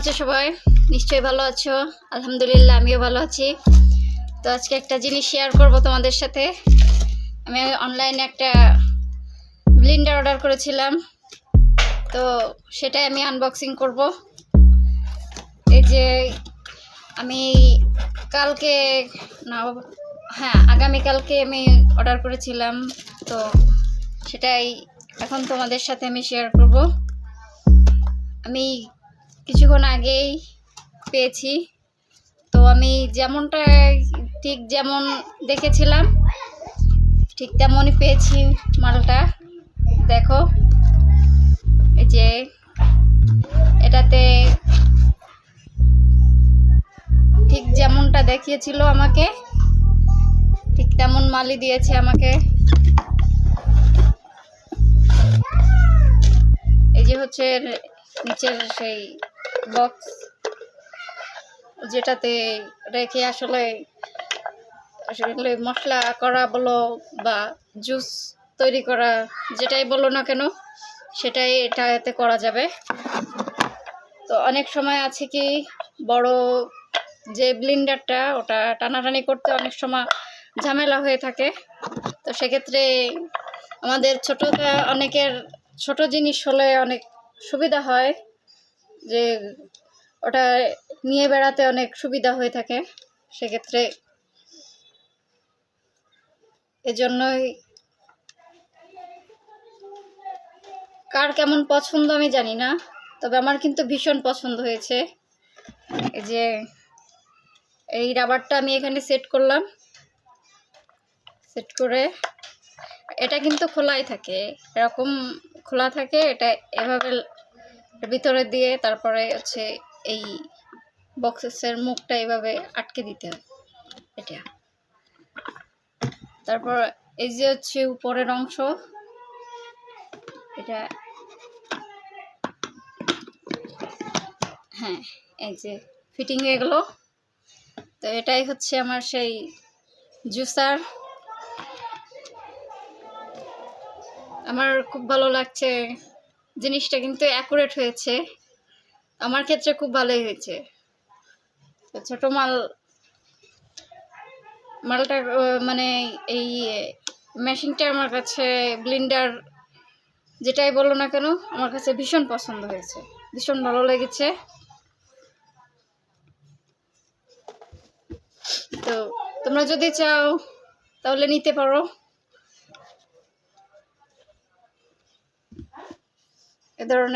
আছো সবাই? নিশ্চয়ই ভালো আছো। আলহামদুলিল্লাহ আমিও ভালো আছি। তো আজকে একটা জিনিস শেয়ার করব তোমাদের সাথে। আমি অনলাইনে একটা ব্লেন্ডার অর্ডার করেছিলাম, তো সেটাই আমি আনবক্সিং করব। এই যে আমি কালকে না হ্যাঁ আগামীকালকে আমি অর্ডার করেছিলাম, তো সেটাই এখন তোমাদের সাথে আমি শেয়ার করব। আমি কিছুক্ষণ আগেই পেয়েছি, তো আমি যেমনটা ঠিক যেমন দেখেছিলাম ঠিক তেমনই পেয়েছি মালটা। দেখো, এই যে এটাতে ঠিক যেমনটা দেখিয়েছিল আমাকে ঠিক তেমন মালই দিয়েছে আমাকে। এই যে হচ্ছে নিচের সেই বক্স, যেটাতে রেখে আসলে মশলা করা বলো বা জুস তৈরি করা, যেটাই বলো না কেন সেটাই এটাতে করা যাবে। তো অনেক সময় আছে কি বড় যে ব্লেন্ডারটা ওটা টানাটানি করতে অনেক সময় ঝামেলা হয়ে থাকে। তো সেক্ষেত্রে আমাদের অনেকের ছোট জিনিস হলে অনেক সুবিধা হয়, যে ওটা নিয়ে বেড়াতে অনেক সুবিধা হয়ে থাকে। সেক্ষেত্রে এজন্যই কার কেমন পছন্দ আমি জানি না, তবে আমার কিন্তু ভীষণ পছন্দ হয়েছে। এই যে এই রাবারটা আমি এখানে সেট করলাম, সেট করে এটা কিন্তু খোলাই থাকে, এরকম খোলা থাকে। এটা এভাবে ভিতরে দিয়ে তারপরে হচ্ছে এই বক্সের মুখটা এভাবে আটকে দিতে হয় এটা। তারপর এই যে হচ্ছে উপরের অংশ, এটা হ্যাঁ এই যে ফিটিং হয়ে গেল। তো এটাই হচ্ছে আমার সেই জুসার। আমার খুব ভালো লাগছে জিনিসটা, কিন্তু অ্যাকুরেট হয়েছে, আমার ক্ষেত্রে খুব ভালোই হয়েছে। ছোট মালটা মানে এই মেশিনটা আমার কাছে, ব্লেন্ডার যেটাই বলো না কেন, আমার কাছে ভীষণ পছন্দ হয়েছে, ভীষণ ভালো লেগেছে। তো তোমরা যদি চাও তাহলে নিতে পারো এ ধরনের।